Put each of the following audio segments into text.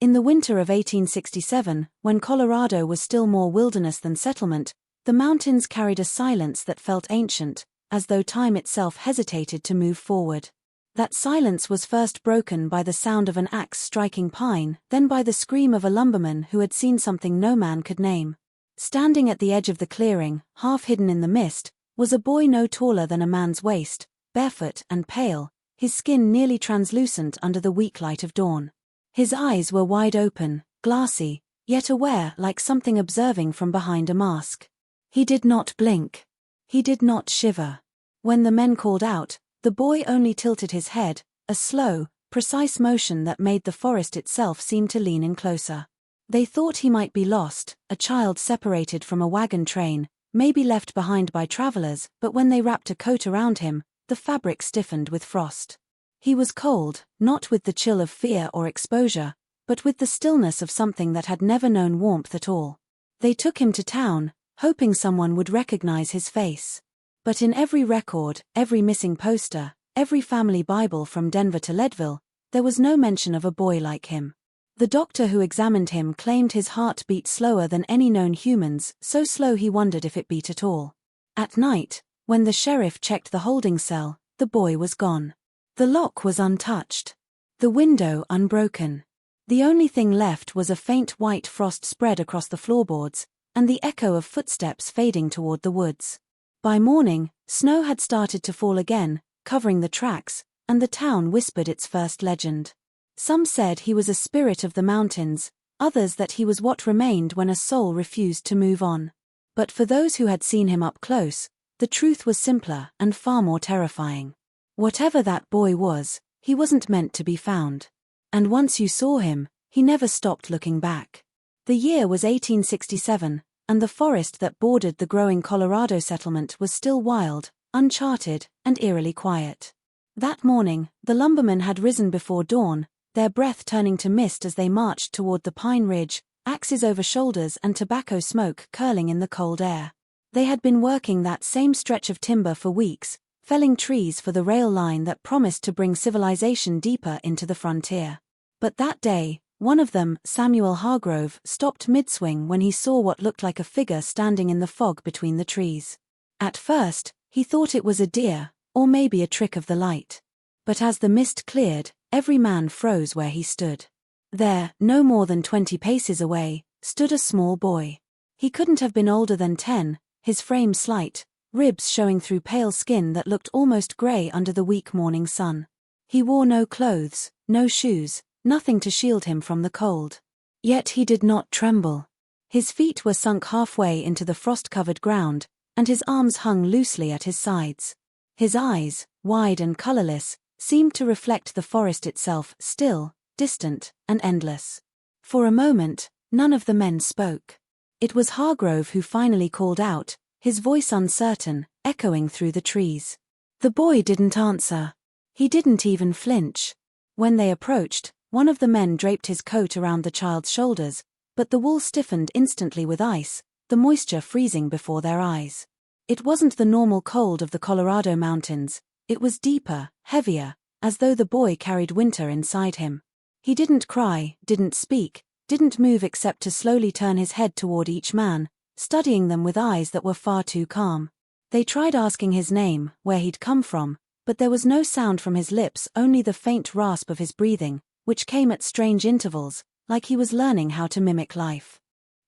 In the winter of 1867, when Colorado was still more wilderness than settlement, the mountains carried a silence that felt ancient, as though time itself hesitated to move forward. That silence was first broken by the sound of an axe striking pine, then by the scream of a lumberman who had seen something no man could name. Standing at the edge of the clearing, half hidden in the mist, was a boy no taller than a man's waist, barefoot and pale, his skin nearly translucent under the weak light of dawn. His eyes were wide open, glassy, yet aware like something observing from behind a mask. He did not blink. He did not shiver. When the men called out, the boy only tilted his head, a slow, precise motion that made the forest itself seem to lean in closer. They thought he might be lost, a child separated from a wagon train, maybe left behind by travelers, but when they wrapped a coat around him, the fabric stiffened with frost. He was cold, not with the chill of fear or exposure, but with the stillness of something that had never known warmth at all. They took him to town, hoping someone would recognize his face. But in every record, every missing poster, every family Bible from Denver to Leadville, there was no mention of a boy like him. The doctor who examined him claimed his heart beat slower than any known humans, so slow he wondered if it beat at all. At night, when the sheriff checked the holding cell, the boy was gone. The lock was untouched. The window unbroken. The only thing left was a faint white frost spread across the floorboards, and the echo of footsteps fading toward the woods. By morning, snow had started to fall again, covering the tracks, and the town whispered its first legend. Some said he was a spirit of the mountains, others that he was what remained when a soul refused to move on. But for those who had seen him up close, the truth was simpler and far more terrifying. Whatever that boy was, he wasn't meant to be found. And once you saw him, he never stopped looking back. The year was 1867, and the forest that bordered the growing Colorado settlement was still wild, uncharted, and eerily quiet. That morning, the lumbermen had risen before dawn, their breath turning to mist as they marched toward the pine ridge, axes over shoulders and tobacco smoke curling in the cold air. They had been working that same stretch of timber for weeks, felling trees for the rail line that promised to bring civilization deeper into the frontier. But that day, one of them, Samuel Hargrove, stopped mid-swing when he saw what looked like a figure standing in the fog between the trees. At first, he thought it was a deer, or maybe a trick of the light. But as the mist cleared, every man froze where he stood. There, no more than 20 paces away, stood a small boy. He couldn't have been older than 10, his frame slight, ribs showing through pale skin that looked almost gray under the weak morning sun. He wore no clothes, no shoes, nothing to shield him from the cold. Yet he did not tremble. His feet were sunk halfway into the frost-covered ground, and his arms hung loosely at his sides. His eyes, wide and colorless, seemed to reflect the forest itself, still, distant, and endless. For a moment, none of the men spoke. It was Hargrove who finally called out, his voice uncertain, echoing through the trees. The boy didn't answer. He didn't even flinch. When they approached, one of the men draped his coat around the child's shoulders, but the wool stiffened instantly with ice, the moisture freezing before their eyes. It wasn't the normal cold of the Colorado mountains, it was deeper, heavier, as though the boy carried winter inside him. He didn't cry, didn't speak, didn't move except to slowly turn his head toward each man, studying them with eyes that were far too calm. They tried asking his name, where he'd come from, but there was no sound from his lips, only the faint rasp of his breathing, which came at strange intervals, like he was learning how to mimic life.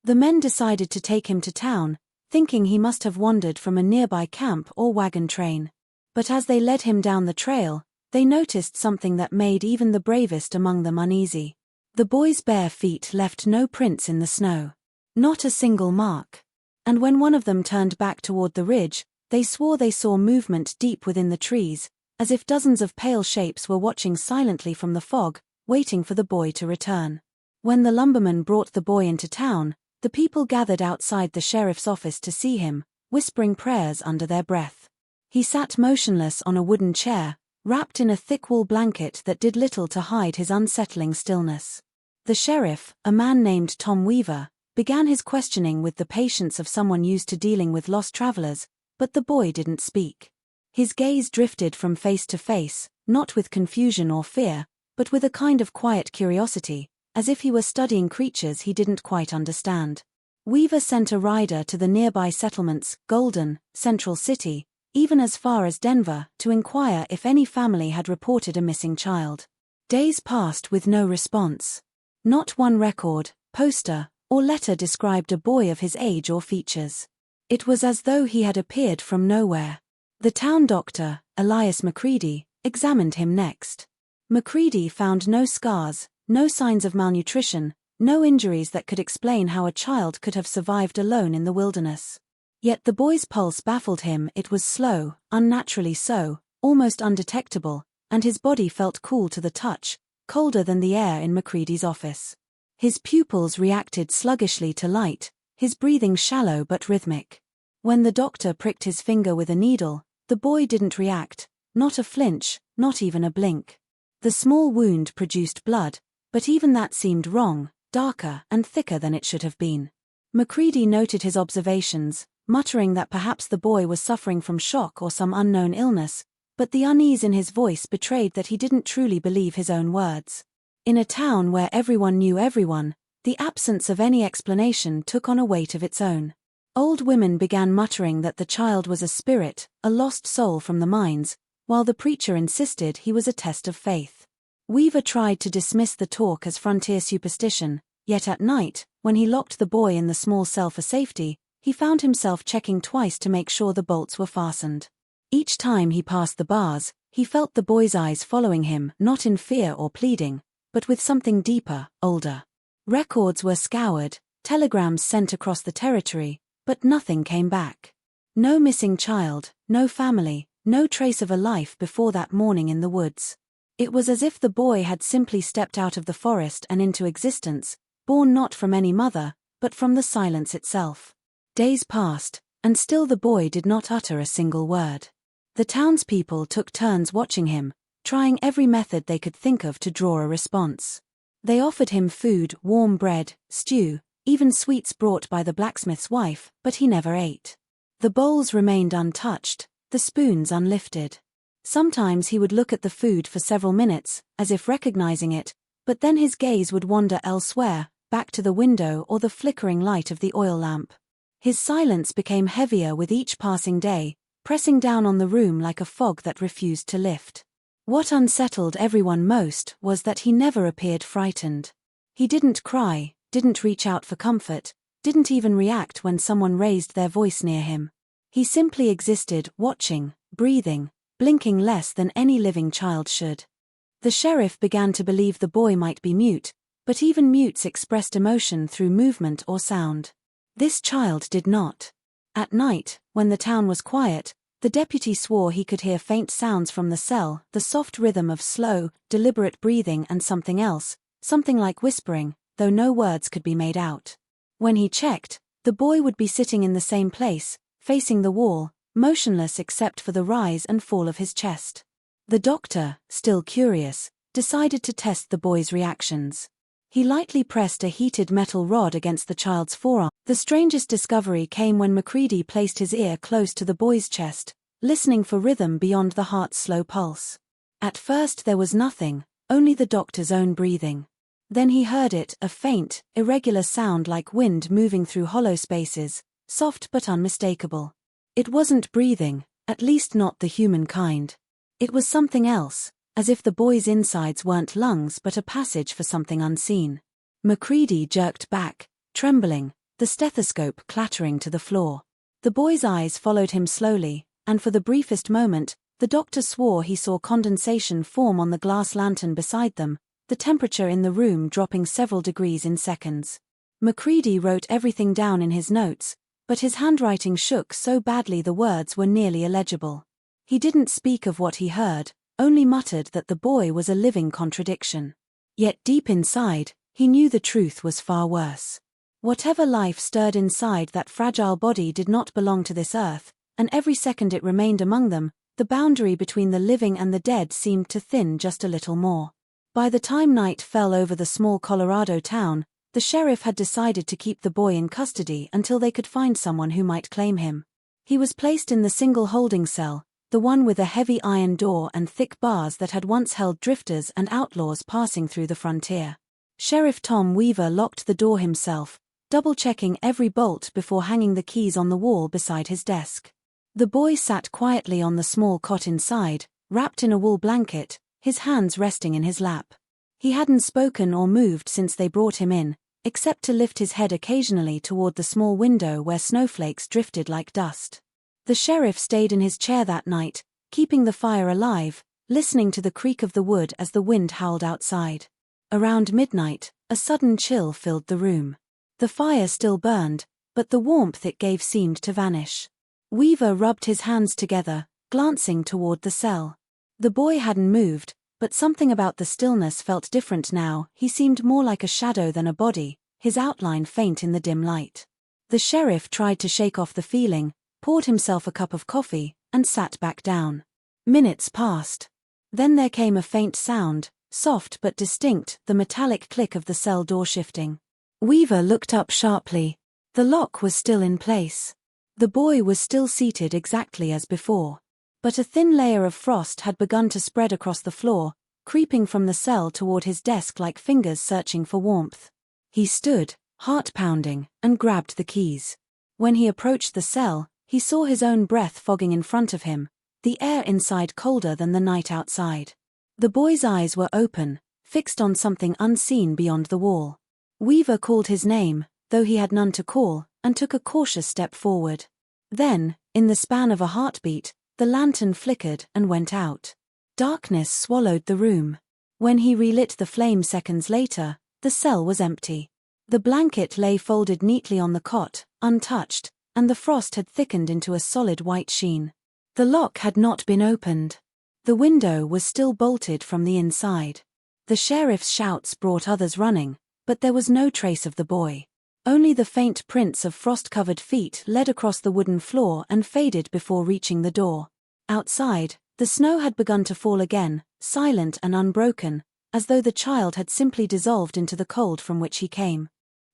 The men decided to take him to town, thinking he must have wandered from a nearby camp or wagon train. But as they led him down the trail, they noticed something that made even the bravest among them uneasy. The boy's bare feet left no prints in the snow. Not a single mark. And when one of them turned back toward the ridge, they swore they saw movement deep within the trees, as if dozens of pale shapes were watching silently from the fog, waiting for the boy to return. When the lumberman brought the boy into town, the people gathered outside the sheriff's office to see him, whispering prayers under their breath. He sat motionless on a wooden chair, wrapped in a thick wool blanket that did little to hide his unsettling stillness. The sheriff, a man named Tom Weaver, began his questioning with the patience of someone used to dealing with lost travelers, but the boy didn't speak. His gaze drifted from face to face, not with confusion or fear, but with a kind of quiet curiosity, as if he were studying creatures he didn't quite understand. Weaver sent a rider to the nearby settlements, Golden, Central City, even as far as Denver, to inquire if any family had reported a missing child. Days passed with no response. Not one record, poster, or letter described a boy of his age or features. It was as though he had appeared from nowhere. The town doctor, Elias McCready, examined him next. McCready found no scars, no signs of malnutrition, no injuries that could explain how a child could have survived alone in the wilderness. Yet the boy's pulse baffled him. It was slow, unnaturally so, almost undetectable, and his body felt cool to the touch, colder than the air in McCready's office. His pupils reacted sluggishly to light, his breathing shallow but rhythmic. When the doctor pricked his finger with a needle, the boy didn't react, not a flinch, not even a blink. The small wound produced blood, but even that seemed wrong, darker and thicker than it should have been. McCready noted his observations, muttering that perhaps the boy was suffering from shock or some unknown illness, but the unease in his voice betrayed that he didn't truly believe his own words. In a town where everyone knew everyone, the absence of any explanation took on a weight of its own. Old women began muttering that the child was a spirit, a lost soul from the mines, while the preacher insisted he was a test of faith. Weaver tried to dismiss the talk as frontier superstition, yet at night, when he locked the boy in the small cell for safety, he found himself checking twice to make sure the bolts were fastened. Each time he passed the bars, he felt the boy's eyes following him, not in fear or pleading, but with something deeper, older. Records were scoured, telegrams sent across the territory, but nothing came back. No missing child, no family, no trace of a life before that morning in the woods. It was as if the boy had simply stepped out of the forest and into existence, born not from any mother, but from the silence itself. Days passed, and still the boy did not utter a single word. The townspeople took turns watching him, trying every method they could think of to draw a response. They offered him food, warm bread, stew, even sweets brought by the blacksmith's wife, but he never ate. The bowls remained untouched, the spoons unlifted. Sometimes he would look at the food for several minutes, as if recognizing it, but then his gaze would wander elsewhere, back to the window or the flickering light of the oil lamp. His silence became heavier with each passing day, pressing down on the room like a fog that refused to lift. What unsettled everyone most was that he never appeared frightened. He didn't cry, didn't reach out for comfort, didn't even react when someone raised their voice near him. He simply existed, watching, breathing, blinking less than any living child should. The sheriff began to believe the boy might be mute, but even mutes expressed emotion through movement or sound. This child did not. At night, when the town was quiet, the deputy swore he could hear faint sounds from the cell, the soft rhythm of slow, deliberate breathing and something else, something like whispering, though no words could be made out. When he checked, the boy would be sitting in the same place, facing the wall, motionless except for the rise and fall of his chest. The doctor, still curious, decided to test the boy's reactions. He lightly pressed a heated metal rod against the child's forearm. The strangest discovery came when McCready placed his ear close to the boy's chest, listening for rhythm beyond the heart's slow pulse. At first there was nothing, only the doctor's own breathing. Then he heard it, a faint, irregular sound like wind moving through hollow spaces, soft but unmistakable. It wasn't breathing, at least not the human kind. It was something else, as if the boy's insides weren't lungs but a passage for something unseen. McCready jerked back, trembling, the stethoscope clattering to the floor. The boy's eyes followed him slowly, and for the briefest moment, the doctor swore he saw condensation form on the glass lantern beside them, the temperature in the room dropping several degrees in seconds. McCready wrote everything down in his notes, but his handwriting shook so badly the words were nearly illegible. He didn't speak of what he heard, only muttered that the boy was a living contradiction. Yet deep inside, he knew the truth was far worse. Whatever life stirred inside that fragile body did not belong to this earth, and every second it remained among them, the boundary between the living and the dead seemed to thin just a little more. By the time night fell over the small Colorado town, the sheriff had decided to keep the boy in custody until they could find someone who might claim him. He was placed in the single holding cell, the one with a heavy iron door and thick bars that had once held drifters and outlaws passing through the frontier. Sheriff Tom Weaver locked the door himself, double-checking every bolt before hanging the keys on the wall beside his desk. The boy sat quietly on the small cot inside, wrapped in a wool blanket, his hands resting in his lap. He hadn't spoken or moved since they brought him in, except to lift his head occasionally toward the small window where snowflakes drifted like dust. The sheriff stayed in his chair that night, keeping the fire alive, listening to the creak of the wood as the wind howled outside. Around midnight, a sudden chill filled the room. The fire still burned, but the warmth it gave seemed to vanish. Weaver rubbed his hands together, glancing toward the cell. The boy hadn't moved, but something about the stillness felt different now. He seemed more like a shadow than a body, his outline faint in the dim light. The sheriff tried to shake off the feeling, poured himself a cup of coffee, and sat back down. Minutes passed. Then there came a faint sound, soft but distinct, the metallic click of the cell door shifting. Weaver looked up sharply. The lock was still in place. The boy was still seated exactly as before. But a thin layer of frost had begun to spread across the floor, creeping from the cell toward his desk like fingers searching for warmth. He stood, heart pounding, and grabbed the keys. When he approached the cell, he saw his own breath fogging in front of him, the air inside colder than the night outside. The boy's eyes were open, fixed on something unseen beyond the wall. Weaver called his name, though he had none to call, and took a cautious step forward. Then, in the span of a heartbeat, the lantern flickered and went out. Darkness swallowed the room. When he relit the flame seconds later, the cell was empty. The blanket lay folded neatly on the cot, untouched, and the frost had thickened into a solid white sheen. The lock had not been opened. The window was still bolted from the inside. The sheriff's shouts brought others running, but there was no trace of the boy. Only the faint prints of frost-covered feet led across the wooden floor and faded before reaching the door. Outside, the snow had begun to fall again, silent and unbroken, as though the child had simply dissolved into the cold from which he came.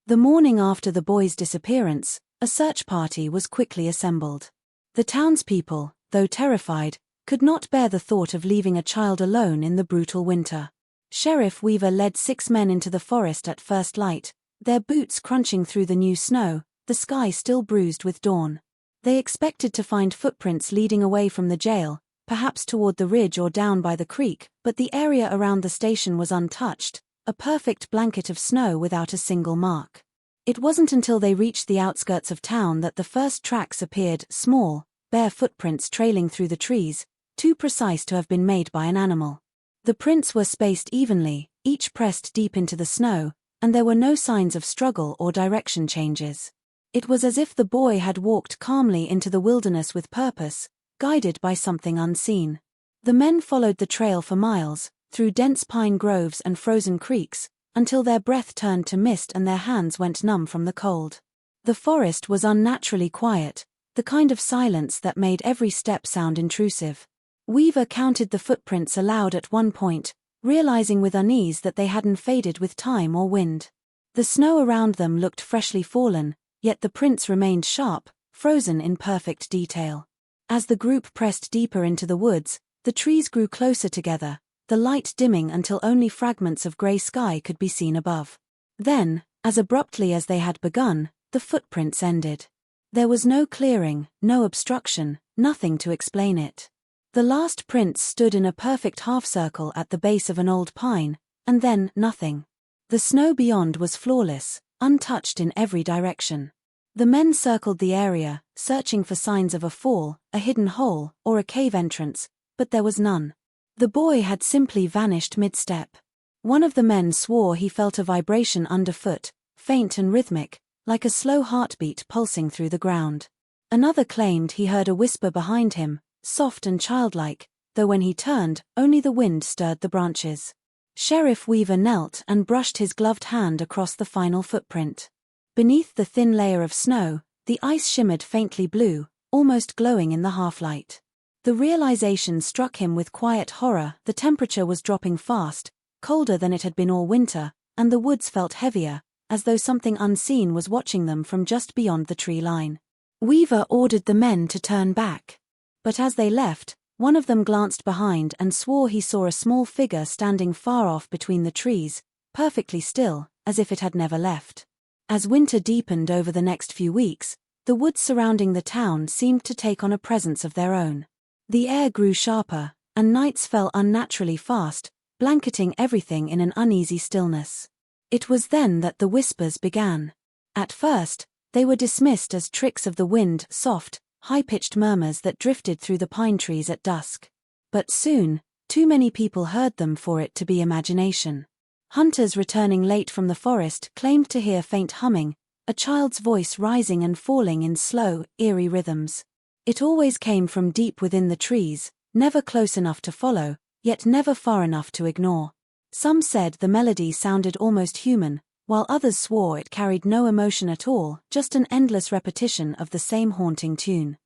The morning after the boy's disappearance, a search party was quickly assembled. The townspeople, though terrified, could not bear the thought of leaving a child alone in the brutal winter. Sheriff Weaver led 6 men into the forest at first light, their boots crunching through the new snow, the sky still bruised with dawn. They expected to find footprints leading away from the jail, perhaps toward the ridge or down by the creek, but the area around the station was untouched, a perfect blanket of snow without a single mark. It wasn't until they reached the outskirts of town that the first tracks appeared, small, bare footprints trailing through the trees, too precise to have been made by an animal. The prints were spaced evenly, each pressed deep into the snow, and there were no signs of struggle or direction changes. It was as if the boy had walked calmly into the wilderness with purpose, guided by something unseen. The men followed the trail for miles, through dense pine groves and frozen creeks, until their breath turned to mist and their hands went numb from the cold. The forest was unnaturally quiet, the kind of silence that made every step sound intrusive. Weaver counted the footprints aloud at one point, realizing with unease that they hadn't faded with time or wind. The snow around them looked freshly fallen, yet the prints remained sharp, frozen in perfect detail. As the group pressed deeper into the woods, the trees grew closer together, the light dimming until only fragments of gray sky could be seen above. Then, as abruptly as they had begun, the footprints ended. There was no clearing, no obstruction, nothing to explain it. The last prints stood in a perfect half-circle at the base of an old pine, and then nothing. The snow beyond was flawless, untouched in every direction. The men circled the area, searching for signs of a fall, a hidden hole, or a cave entrance, but there was none. The boy had simply vanished mid-step. One of the men swore he felt a vibration underfoot, faint and rhythmic, like a slow heartbeat pulsing through the ground. Another claimed he heard a whisper behind him, soft and childlike, though when he turned, only the wind stirred the branches. Sheriff Weaver knelt and brushed his gloved hand across the final footprint. Beneath the thin layer of snow, the ice shimmered faintly blue, almost glowing in the half-light. The realization struck him with quiet horror. The temperature was dropping fast, colder than it had been all winter, and the woods felt heavier, as though something unseen was watching them from just beyond the tree line. Weaver ordered the men to turn back. But as they left, one of them glanced behind and swore he saw a small figure standing far off between the trees, perfectly still, as if it had never left. As winter deepened over the next few weeks, the woods surrounding the town seemed to take on a presence of their own. The air grew sharper, and nights fell unnaturally fast, blanketing everything in an uneasy stillness. It was then that the whispers began. At first, they were dismissed as tricks of the wind, soft, high-pitched murmurs that drifted through the pine trees at dusk. But soon, too many people heard them for it to be imagination. Hunters returning late from the forest claimed to hear faint humming, a child's voice rising and falling in slow, eerie rhythms. It always came from deep within the trees, never close enough to follow, yet never far enough to ignore. Some said the melody sounded almost human, while others swore it carried no emotion at all, just an endless repetition of the same haunting tune.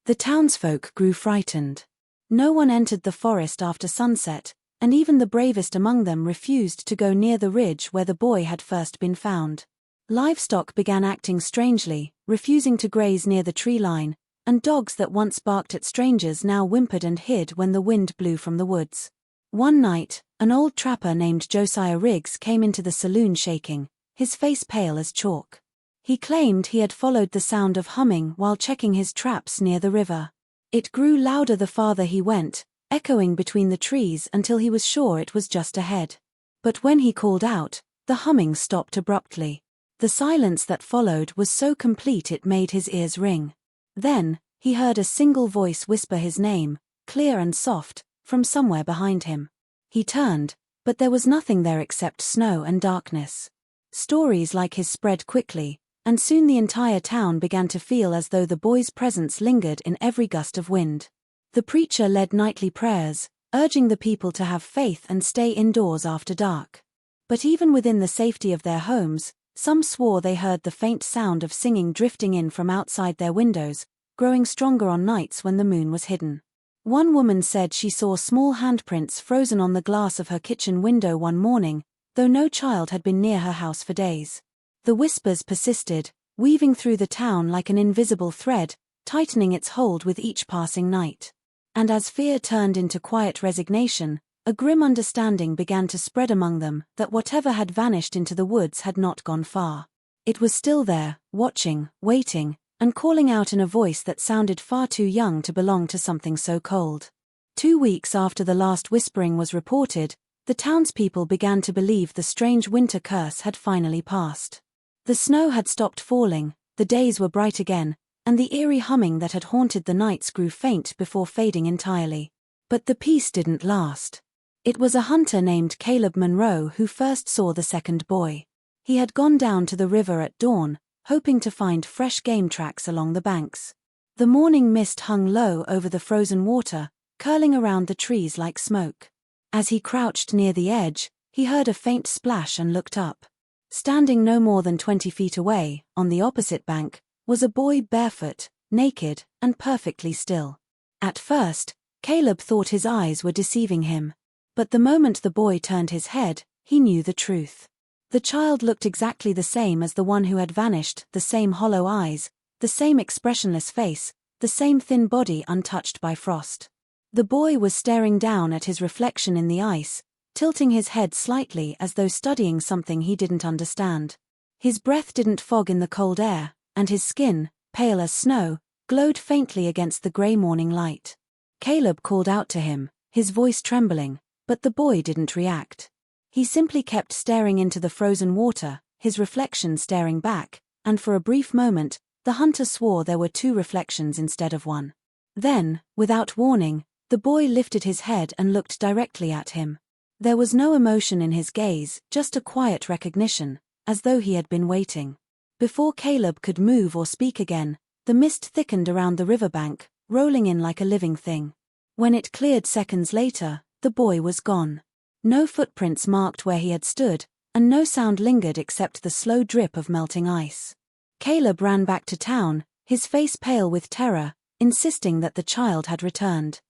The townsfolk grew frightened. No one entered the forest after sunset, and even the bravest among them refused to go near the ridge where the boy had first been found. Livestock began acting strangely, refusing to graze near the tree line, and dogs that once barked at strangers now whimpered and hid when the wind blew from the woods. One night, an old trapper named Josiah Riggs came into the saloon shaking, his face pale as chalk. He claimed he had followed the sound of humming while checking his traps near the river. It grew louder the farther he went, echoing between the trees until he was sure it was just ahead. But when he called out, the humming stopped abruptly. The silence that followed was so complete it made his ears ring. Then, he heard a single voice whisper his name, clear and soft, from somewhere behind him. He turned, but there was nothing there except snow and darkness. Stories like his spread quickly, and soon the entire town began to feel as though the boy's presence lingered in every gust of wind. The preacher led nightly prayers, urging the people to have faith and stay indoors after dark. But even within the safety of their homes, some swore they heard the faint sound of singing drifting in from outside their windows, growing stronger on nights when the moon was hidden. One woman said she saw small handprints frozen on the glass of her kitchen window one morning, though no child had been near her house for days. The whispers persisted, weaving through the town like an invisible thread, tightening its hold with each passing night. And as fear turned into quiet resignation, a grim understanding began to spread among them that whatever had vanished into the woods had not gone far. It was still there, watching, waiting, and calling out in a voice that sounded far too young to belong to something so cold. 2 weeks after the last whispering was reported, the townspeople began to believe the strange winter curse had finally passed. The snow had stopped falling, the days were bright again, and the eerie humming that had haunted the nights grew faint before fading entirely. But the peace didn't last. It was a hunter named Caleb Monroe who first saw the second boy. He had gone down to the river at dawn, hoping to find fresh game tracks along the banks. The morning mist hung low over the frozen water, curling around the trees like smoke. As he crouched near the edge, he heard a faint splash and looked up. Standing no more than 20 feet away, on the opposite bank, was a boy barefoot, naked, and perfectly still. At first, Caleb thought his eyes were deceiving him. But the moment the boy turned his head, he knew the truth. The child looked exactly the same as the one who had vanished, the same hollow eyes, the same expressionless face, the same thin body untouched by frost. The boy was staring down at his reflection in the ice, tilting his head slightly as though studying something he didn't understand. His breath didn't fog in the cold air, and his skin, pale as snow, glowed faintly against the grey morning light. Caleb called out to him, his voice trembling, but the boy didn't react. He simply kept staring into the frozen water, his reflection staring back, and for a brief moment, the hunter swore there were 2 reflections instead of one. Then, without warning, the boy lifted his head and looked directly at him. There was no emotion in his gaze, just a quiet recognition, as though he had been waiting. Before Caleb could move or speak again, the mist thickened around the riverbank, rolling in like a living thing. When it cleared seconds later, the boy was gone. No footprints marked where he had stood, and no sound lingered except the slow drip of melting ice. Caleb ran back to town, his face pale with terror, insisting that the child had returned.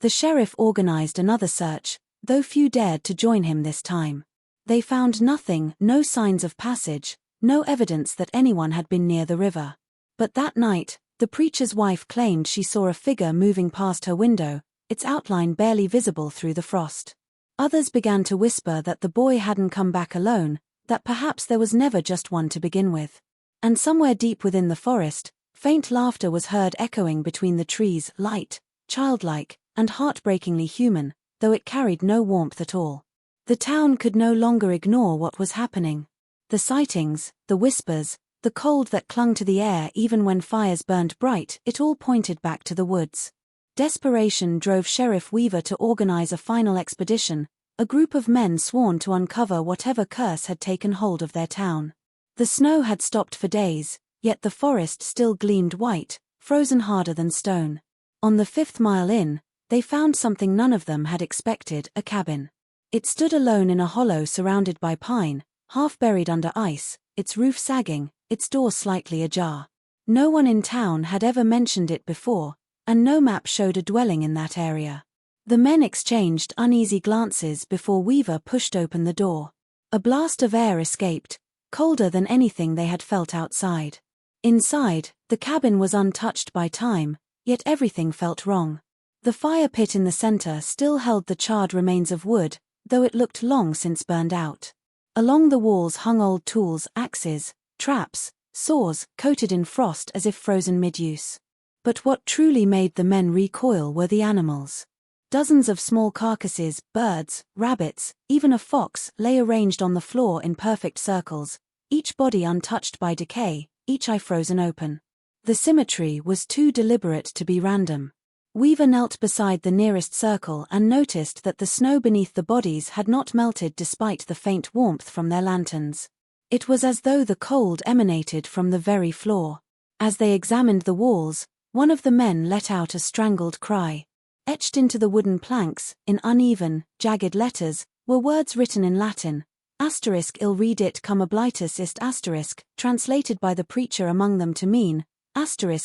The sheriff organized another search, though few dared to join him this time. They found nothing, no signs of passage, no evidence that anyone had been near the river. But that night, the preacher's wife claimed she saw a figure moving past her window, its outline barely visible through the frost. Others began to whisper that the boy hadn't come back alone, that perhaps there was never just one to begin with. And somewhere deep within the forest, faint laughter was heard echoing between the trees, light, childlike, and heartbreakingly human, though it carried no warmth at all. The town could no longer ignore what was happening. The sightings, the whispers, the cold that clung to the air even when fires burned bright, it all pointed back to the woods. Desperation drove Sheriff Weaver to organize a final expedition, a group of men sworn to uncover whatever curse had taken hold of their town. The snow had stopped for days, yet the forest still gleamed white, frozen harder than stone. On the 5th mile in, they found something none of them had expected, a cabin. It stood alone in a hollow surrounded by pine, half buried under ice, its roof sagging, its door slightly ajar. No one in town had ever mentioned it before, and no map showed a dwelling in that area. The men exchanged uneasy glances before Weaver pushed open the door. A blast of air escaped, colder than anything they had felt outside. Inside, the cabin was untouched by time, yet everything felt wrong. The fire pit in the center still held the charred remains of wood, though it looked long since burned out. Along the walls hung old tools, axes, traps, saws, coated in frost as if frozen mid-use. But what truly made the men recoil were the animals. Dozens of small carcasses, birds, rabbits, even a fox, lay arranged on the floor in perfect circles, each body untouched by decay, each eye frozen open. The symmetry was too deliberate to be random. Weaver knelt beside the nearest circle and noticed that the snow beneath the bodies had not melted despite the faint warmth from their lanterns. It was as though the cold emanated from the very floor. As they examined the walls, one of the men let out a strangled cry. Etched into the wooden planks, in uneven, jagged letters, were words written in Latin, *ill redit cum oblitus ist*, translated by the preacher among them to mean,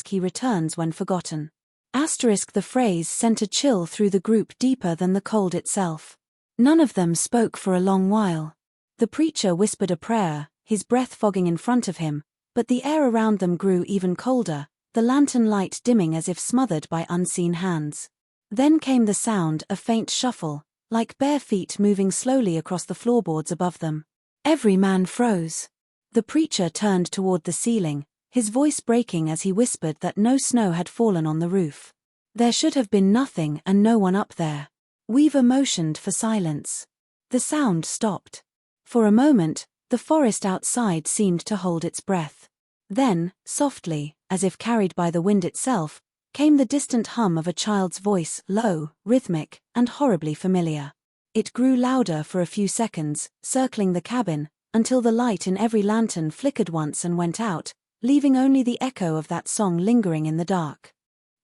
*he returns when forgotten. The phrase sent a chill through the group deeper than the cold itself. None of them spoke for a long while. The preacher whispered a prayer, his breath fogging in front of him, but the air around them grew even colder, the lantern light dimming as if smothered by unseen hands. Then came the sound, a faint shuffle, like bare feet moving slowly across the floorboards above them. Every man froze. The preacher turned toward the ceiling, his voice breaking as he whispered that no snow had fallen on the roof. There should have been nothing and no one up there. Weaver motioned for silence. The sound stopped. For a moment, the forest outside seemed to hold its breath. Then, softly, as if carried by the wind itself, came the distant hum of a child's voice, low, rhythmic, and horribly familiar. It grew louder for a few seconds, circling the cabin, until the light in every lantern flickered once and went out, leaving only the echo of that song lingering in the dark.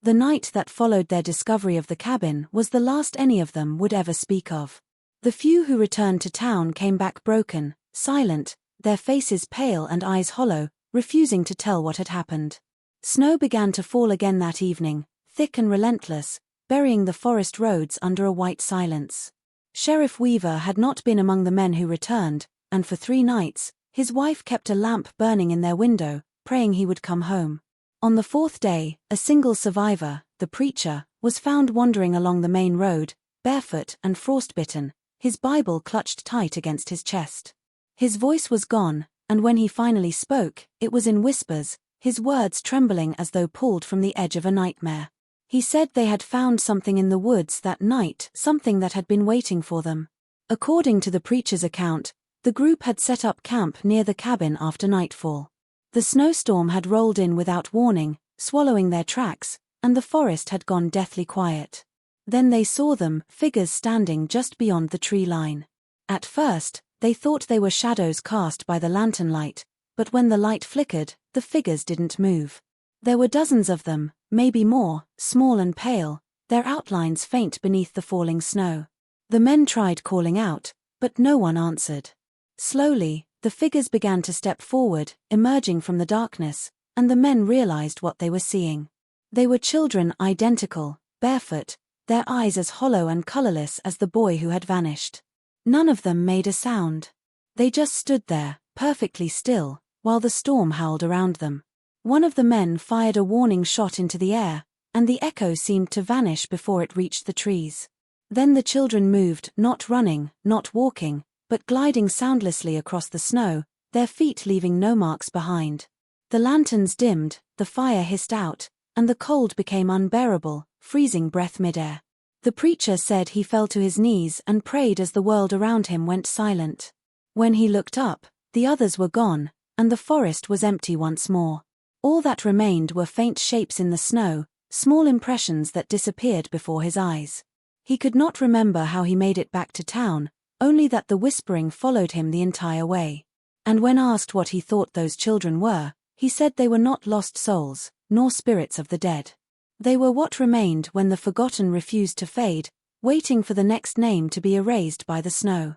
The night that followed their discovery of the cabin was the last any of them would ever speak of. The few who returned to town came back broken, silent, their faces pale and eyes hollow, refusing to tell what had happened. Snow began to fall again that evening, thick and relentless, burying the forest roads under a white silence. Sheriff Weaver had not been among the men who returned, and for 3 nights, his wife kept a lamp burning in their window, praying he would come home. On the 4th day, a single survivor, the preacher, was found wandering along the main road, barefoot and frostbitten, his Bible clutched tight against his chest. His voice was gone, and when he finally spoke, it was in whispers, his words trembling as though pulled from the edge of a nightmare. He said they had found something in the woods that night, something that had been waiting for them. According to the preacher's account, the group had set up camp near the cabin after nightfall. The snowstorm had rolled in without warning, swallowing their tracks, and the forest had gone deathly quiet. Then they saw them, figures standing just beyond the tree line. At first, they thought they were shadows cast by the lantern light, but when the light flickered, the figures didn't move. There were dozens of them, maybe more, small and pale, their outlines faint beneath the falling snow. The men tried calling out, but no one answered. Slowly, the figures began to step forward, emerging from the darkness, and the men realized what they were seeing. They were children identical, barefoot, their eyes as hollow and colorless as the boy who had vanished. None of them made a sound. They just stood there, perfectly still, while the storm howled around them. One of the men fired a warning shot into the air, and the echo seemed to vanish before it reached the trees. Then the children moved, not running, not walking, but gliding soundlessly across the snow, their feet leaving no marks behind. The lanterns dimmed, the fire hissed out, and the cold became unbearable, freezing breath midair. The preacher said he fell to his knees and prayed as the world around him went silent. When he looked up, the others were gone, and the forest was empty once more. All that remained were faint shapes in the snow, small impressions that disappeared before his eyes. He could not remember how he made it back to town, only that the whispering followed him the entire way. And when asked what he thought those children were, he said they were not lost souls, nor spirits of the dead. They were what remained when the forgotten refused to fade, waiting for the next name to be erased by the snow.